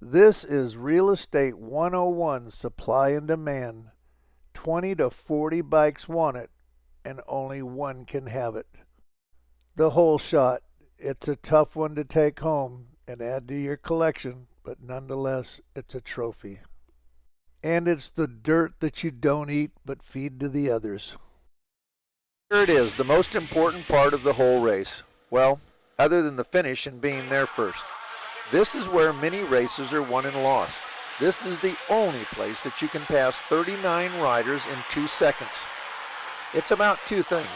This is Real Estate 101, supply and demand. 20 to 40 bikes want it, and only one can have it. The Whole Shot. It's a tough one to take home and add to your collection, but nonetheless, it's a trophy. And it's the dirt that you don't eat but feed to the others. Here it is, the most important part of the whole race. Well, other than the finish and being there first. This is where many races are won and lost. This is the only place that you can pass 39 riders in 2 seconds. It's about two things,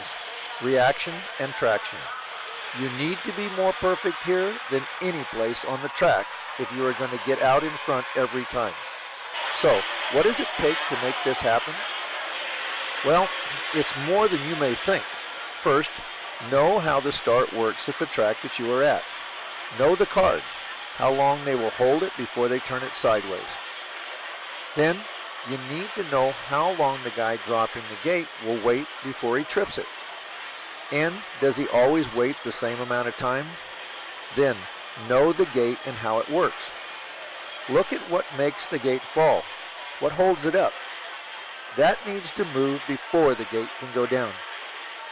reaction and traction. You need to be more perfect here than any place on the track if you are going to get out in front every time. So, what does it take to make this happen? Well, it's more than you may think. First, know how the start works at the track that you are at. Know the card, how long they will hold it before they turn it sideways. Then, you need to know how long the guy dropping the gate will wait before he trips it. And does he always wait the same amount of time? Then, know the gate and how it works. Look at what makes the gate fall. What holds it up? That needs to move before the gate can go down.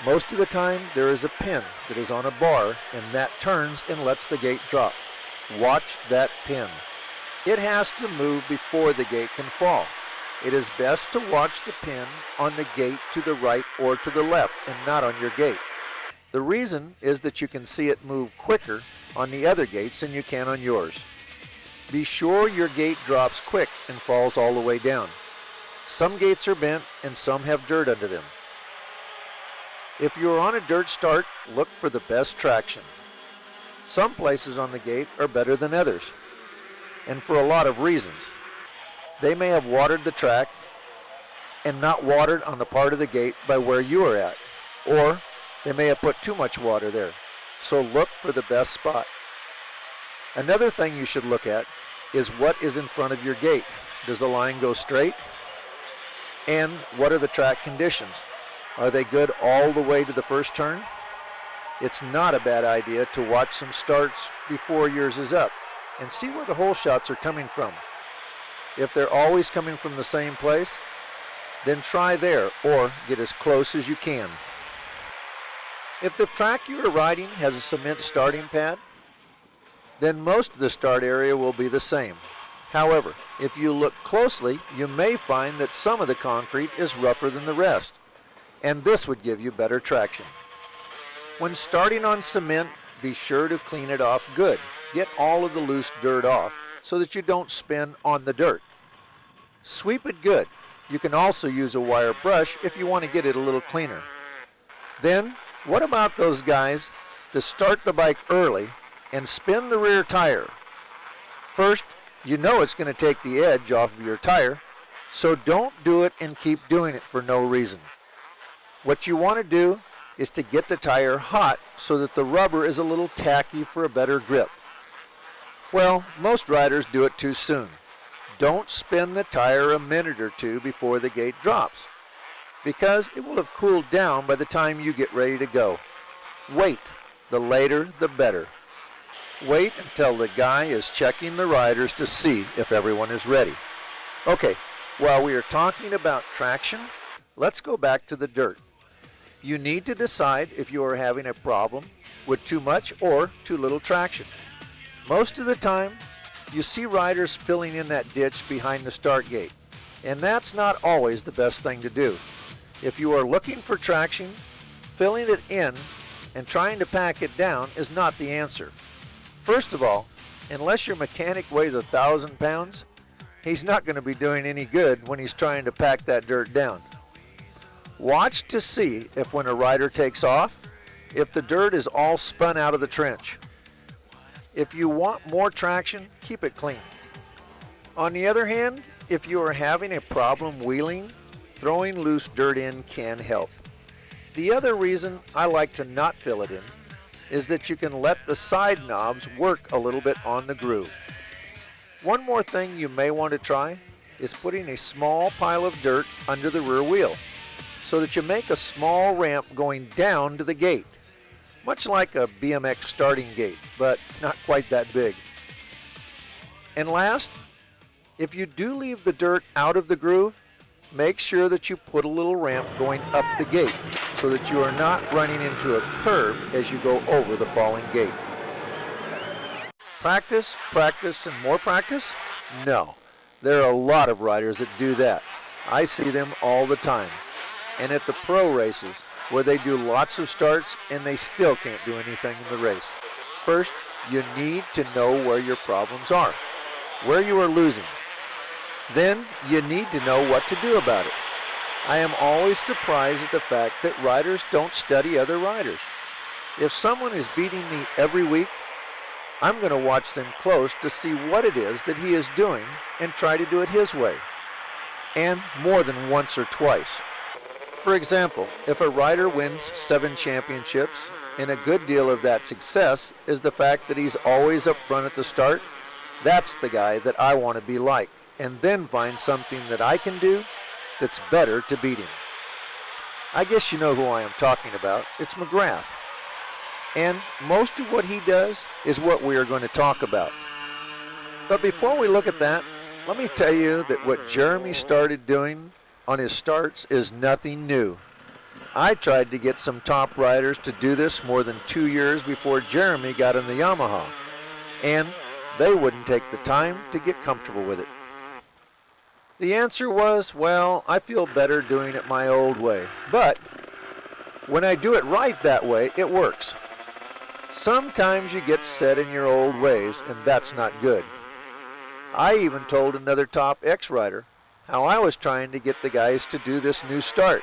Most of the time, there is a pin that is on a bar, and that turns and lets the gate drop. Watch that pin. It has to move before the gate can fall. It is best to watch the pin on the gate to the right or to the left and not on your gate. The reason is that you can see it move quicker on the other gates than you can on yours. Be sure your gate drops quick and falls all the way down. Some gates are bent and some have dirt under them. If you are on a dirt start, look for the best traction. Some places on the gate are better than others, and for a lot of reasons. They may have watered the track and not watered on the part of the gate by where you are at, or they may have put too much water there. So look for the best spot. Another thing you should look at is what is in front of your gate. Does the line go straight? And what are the track conditions? Are they good all the way to the first turn? It's not a bad idea to watch some starts before yours is up and see where the hole shots are coming from. If they're always coming from the same place, then try there or get as close as you can. If the track you are riding has a cement starting pad, then most of the start area will be the same. However, if you look closely, you may find that some of the concrete is rougher than the rest, and this would give you better traction. When starting on cement, be sure to clean it off good. Get all of the loose dirt off so that you don't spin on the dirt. Sweep it good. You can also use a wire brush if you want to get it a little cleaner. Then, what about those guys that start the bike early and spin the rear tire? First, you know it's going to take the edge off of your tire, so don't do it and keep doing it for no reason. What you want to do is to get the tire hot so that the rubber is a little tacky for a better grip. Well, most riders do it too soon. Don't spin the tire a minute or two before the gate drops, because it will have cooled down by the time you get ready to go. Wait. The later, the better. Wait until the guy is checking the riders to see if everyone is ready. Okay, while we are talking about traction, let's go back to the dirt. You need to decide if you are having a problem with too much or too little traction. Most of the time, you see riders filling in that ditch behind the start gate, and that's not always the best thing to do. If you are looking for traction, filling it in and trying to pack it down is not the answer. First of all, unless your mechanic weighs 1,000 pounds, he's not going to be doing any good when he's trying to pack that dirt down. Watch to see if when a rider takes off, if the dirt is all spun out of the trench. If you want more traction, keep it clean. On the other hand, if you are having a problem wheeling, throwing loose dirt in can help. The other reason I like to not fill it in is that you can let the side knobs work a little bit on the groove. One more thing you may want to try is putting a small pile of dirt under the rear wheel so that you make a small ramp going down to the gate, much like a BMX starting gate, but not quite that big. And last, if you do leave the dirt out of the groove, make sure that you put a little ramp going up the gate so that you are not running into a curb as you go over the falling gate. Practice, practice, and more practice? No. There are a lot of riders that do that. I see them all the time. And at the pro races, where they do lots of starts and they still can't do anything in the race. First, you need to know where your problems are, where you are losing. Then you need to know what to do about it. I am always surprised at the fact that riders don't study other riders. If someone is beating me every week, I'm going to watch them close to see what it is that he is doing and try to do it his way, and more than once or twice. For example, if a rider wins 7 championships, and a good deal of that success is the fact that he's always up front at the start, that's the guy that I want to be like, and then find something that I can do that's better to beat him. I guess you know who I am talking about. It's McGrath. And most of what he does is what we are going to talk about. But before we look at that, let me tell you that what Jeremy started doing on his starts is nothing new. I tried to get some top riders to do this more than 2 years before Jeremy got in the Yamaha, and they wouldn't take the time to get comfortable with it. The answer was, well, I feel better doing it my old way, but when I do it right that way, it works. Sometimes you get set in your old ways, and that's not good. I even told another top X rider how I was trying to get the guys to do this new start.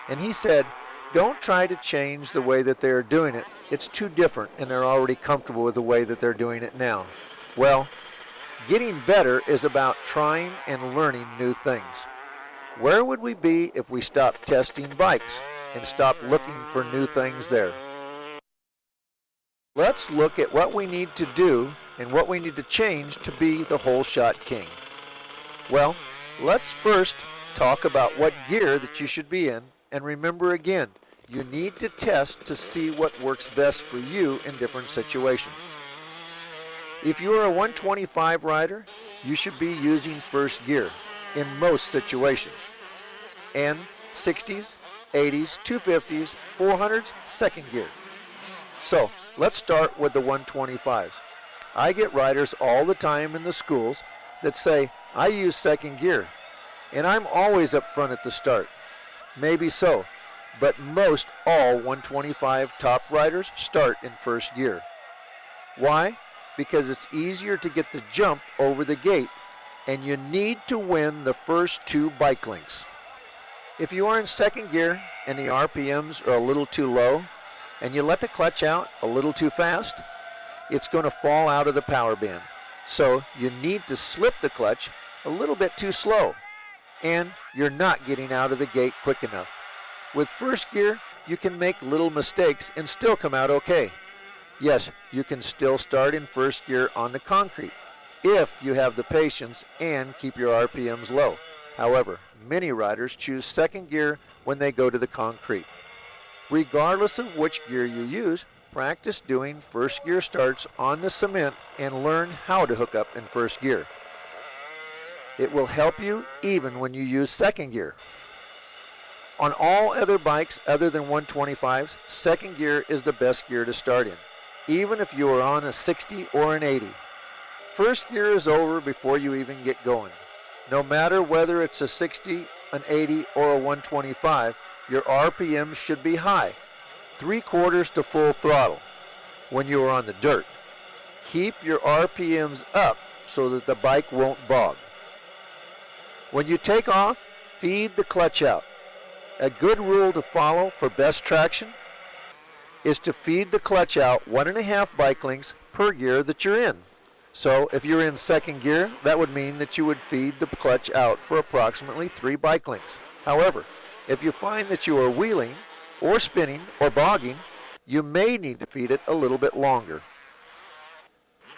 And he said, don't try to change the way that they're doing it. It's too different, and they're already comfortable with the way that they're doing it now. Well, getting better is about trying and learning new things. Where would we be if we stopped testing bikes and stopped looking for new things there? Let's look at what we need to do and what we need to change to be the whole shot king. Well, let's first talk about what gear that you should be in, and remember again, you need to test to see what works best for you in different situations. If you are a 125 rider, you should be using first gear in most situations, and 60s, 80s, 250s, 400s, second gear. So let's start with the 125s. I get riders all the time in the schools that say, I use second gear, and I'm always up front at the start. Maybe so, but most all 125 top riders start in first gear. Why? Because it's easier to get the jump over the gate, and you need to win the first 2 bike links. If you are in second gear and the RPMs are a little too low, and you let the clutch out a little too fast, it's going to fall out of the power band. So you need to slip the clutch a little bit too slow, and you're not getting out of the gate quick enough. With first gear, you can make little mistakes and still come out okay. Yes, you can still start in first gear on the concrete if you have the patience and keep your RPMs low. However, many riders choose second gear when they go to the concrete. Regardless of which gear you use, practice doing first gear starts on the cement and learn how to hook up in first gear. It will help you even when you use second gear. On all other bikes other than 125s, second gear is the best gear to start in, even if you are on a 60 or an 80. First gear is over before you even get going. No matter whether it's a 60, an 80, or a 125, your RPM should be high, 3/4 to full throttle when you are on the dirt. Keep your RPMs up so that the bike won't bog. When you take off, feed the clutch out. A good rule to follow for best traction is to feed the clutch out 1.5 bike lengths per gear that you're in. So if you're in second gear, that would mean that you would feed the clutch out for approximately 3 bike lengths. However, if you find that you are wheeling or spinning or bogging, you may need to feed it a little bit longer.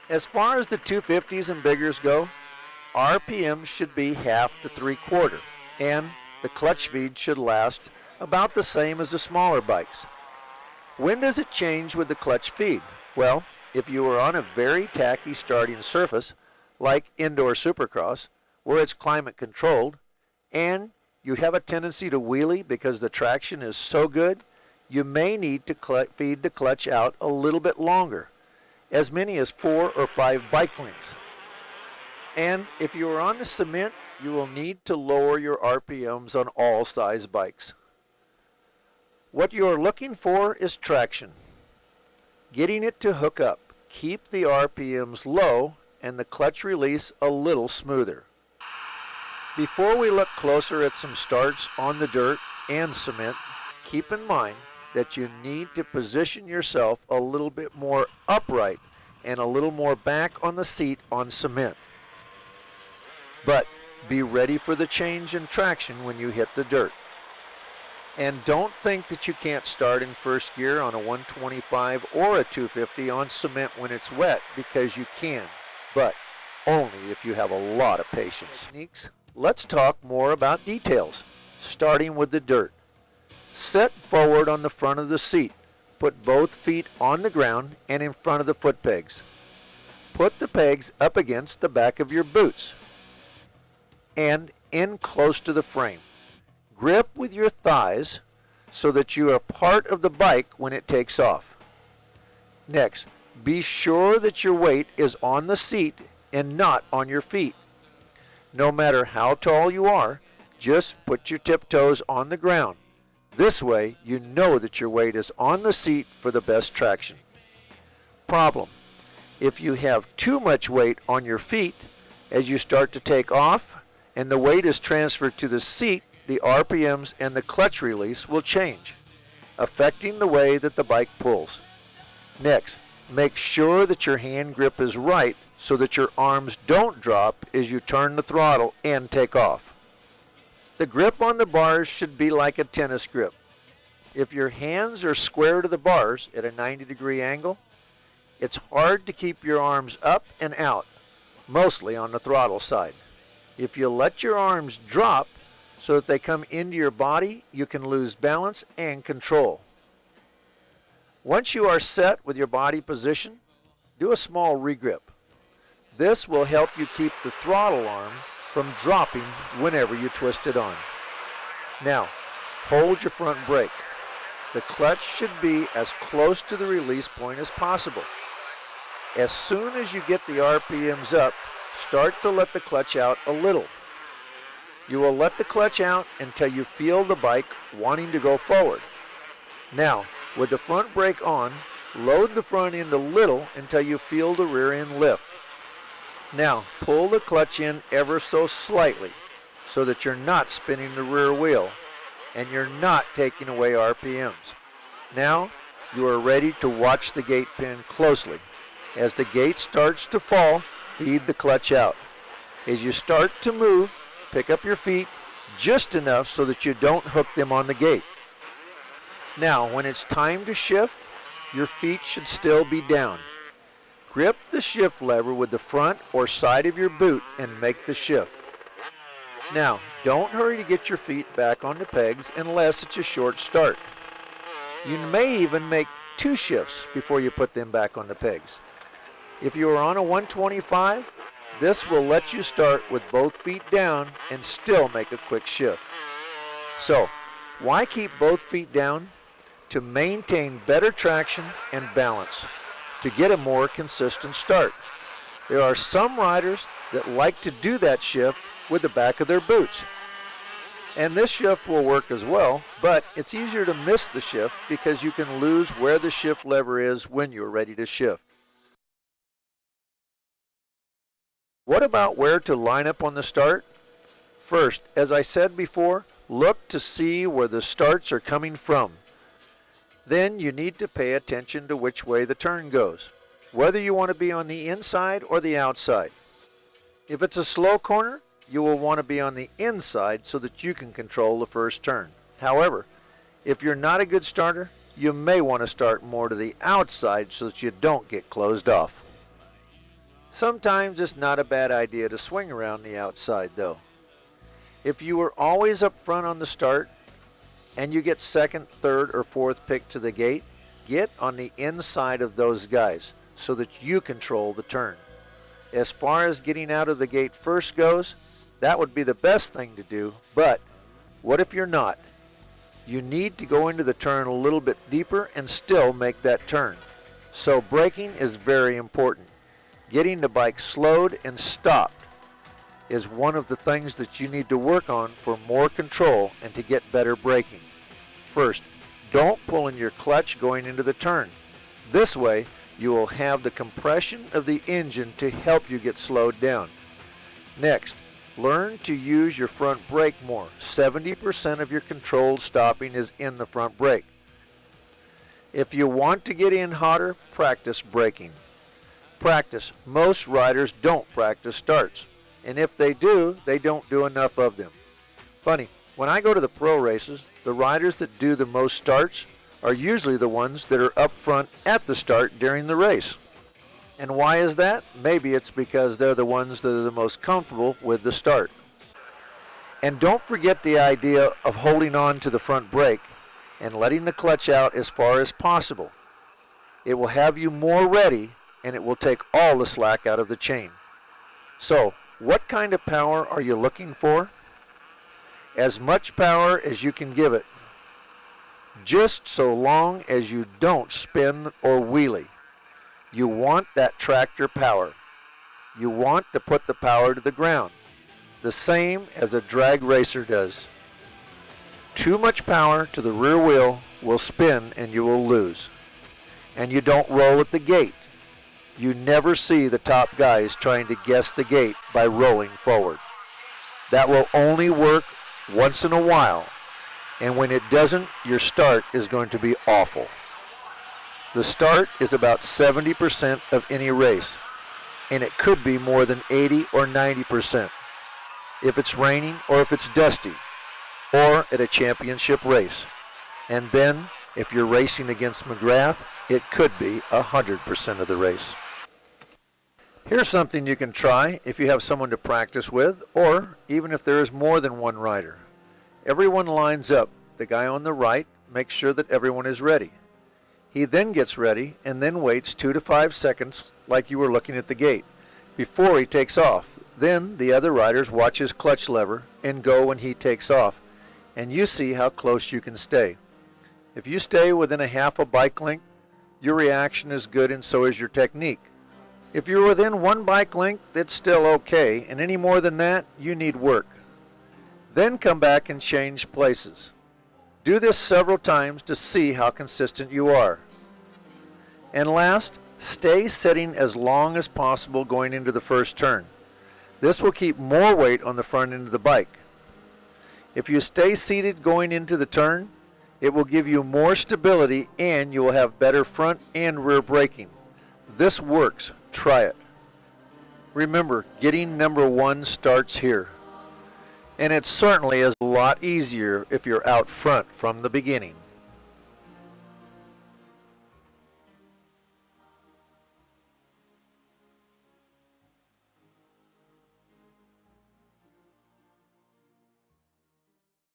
As far as the 250s and biggers go, RPM should be 1/2 to 3/4, and the clutch feed should last about the same as the smaller bikes. When does it change with the clutch feed? Well, if you are on a very tacky starting surface, like indoor supercross, where it's climate controlled, and you have a tendency to wheelie because the traction is so good, you may need to feed the clutch out a little bit longer, as many as 4 or 5 bike lengths. And if you are on the cement, you will need to lower your RPMs on all size bikes. What you are looking for is traction. Getting it to hook up. Keep the RPMs low and the clutch release a little smoother. Before we look closer at some starts on the dirt and cement, keep in mind that you need to position yourself a little bit more upright and a little more back on the seat on cement. But be ready for the change in traction when you hit the dirt. And don't think that you can't start in first gear on a 125 or a 250 on cement when it's wet, because you can, but only if you have a lot of patience. Let's talk more about details, starting with the dirt. Set forward on the front of the seat. Put both feet on the ground and in front of the foot pegs. Put the pegs up against the back of your boots and in close to the frame. Grip with your thighs so that you are part of the bike when it takes off. Next, be sure that your weight is on the seat and not on your feet. No matter how tall you are, just put your tiptoes on the ground. This way, you know that your weight is on the seat for the best traction. Problem: if you have too much weight on your feet as you start to take off and the weight is transferred to the seat, the RPMs and the clutch release will change, affecting the way that the bike pulls. Next, make sure that your hand grip is right so that your arms don't drop as you turn the throttle and take off. The grip on the bars should be like a tennis grip. If your hands are square to the bars at a 90-degree angle, it's hard to keep your arms up and out, mostly on the throttle side. If you let your arms drop so that they come into your body, you can lose balance and control. Once you are set with your body position, do a small regrip. This will help you keep the throttle arm from dropping whenever you twist it on. Now, hold your front brake. The clutch should be as close to the release point as possible. As soon as you get the RPMs up, start to let the clutch out a little. You will let the clutch out until you feel the bike wanting to go forward. Now, with the front brake on, load the front end a little until you feel the rear end lift. Now, pull the clutch in ever so slightly so that you're not spinning the rear wheel and you're not taking away RPMs. Now, you are ready to watch the gate pin closely. As the gate starts to fall, feed the clutch out. As you start to move, pick up your feet just enough so that you don't hook them on the gate. Now, when it's time to shift, your feet should still be down. Grip the shift lever with the front or side of your boot and make the shift. Now, don't hurry to get your feet back on the pegs unless it's a short start. You may even make 2 shifts before you put them back on the pegs. If you are on a 125, this will let you start with both feet down and still make a quick shift. So, why keep both feet down? To maintain better traction and balance, to get a more consistent start. There are some riders that like to do that shift with the back of their boots. And this shift will work as well, but it's easier to miss the shift because you can lose where the shift lever is when you're ready to shift. What about where to line up on the start? First, as I said before, look to see where the starts are coming from. Then you need to pay attention to which way the turn goes, whether you want to be on the inside or the outside. If it's a slow corner, you will want to be on the inside so that you can control the first turn. However, if you're not a good starter, you may want to start more to the outside so that you don't get closed off. Sometimes it's not a bad idea to swing around the outside though. If you are always up front on the start and you get second, third, or fourth pick to the gate, get on the inside of those guys so that you control the turn. As far as getting out of the gate first goes, that would be the best thing to do, but what if you're not? You need to go into the turn a little bit deeper and still make that turn. So braking is very important. Getting the bike slowed and stopped is one of the things that you need to work on for more control and to get better braking. First, don't pull in your clutch going into the turn. This way, you will have the compression of the engine to help you get slowed down. Next, learn to use your front brake more. 70% of your controlled stopping is in the front brake. If you want to get in hotter, practice braking. Practice. Most riders don't practice starts, and if they do, they don't do enough of them. Funny, when I go to the pro races, the riders that do the most starts are usually the ones that are up front at the start during the race. And why is that? Maybe it's because they're the ones that are the most comfortable with the start. And don't forget the idea of holding on to the front brake and letting the clutch out as far as possible. It will have you more ready, and it will take all the slack out of the chain. So, what kind of power are you looking for? As much power as you can give it, just so long as you don't spin or wheelie. You want that tractor power. You want to put the power to the ground, the same as a drag racer does. Too much power to the rear wheel will spin and you will lose. And you don't roll at the gate. You never see the top guys trying to guess the gate by rolling forward. That will only work once in a while, and when it doesn't, your start is going to be awful. The start is about 70% of any race, and it could be more than 80 or 90% if it's raining or if it's dusty, or at a championship race. And then, if you're racing against McGrath, it could be 100% of the race. Here's something you can try if you have someone to practice with, or even if there is more than one rider. Everyone lines up. The guy on the right makes sure that everyone is ready. He then gets ready and then waits 2 to 5 seconds like you were looking at the gate before he takes off. Then the other riders watch his clutch lever and go when he takes off, and you see how close you can stay. If you stay within a half a bike length, your reaction is good and so is your technique. If you're within 1 bike length, it's still okay, and any more than that, you need work. Then come back and change places. Do this several times to see how consistent you are. And last, stay sitting as long as possible going into the first turn. This will keep more weight on the front end of the bike. If you stay seated going into the turn, it will give you more stability and you will have better front and rear braking. This works. Try it. Remember, getting number 1 starts here. And it certainly is a lot easier if you're out front from the beginning.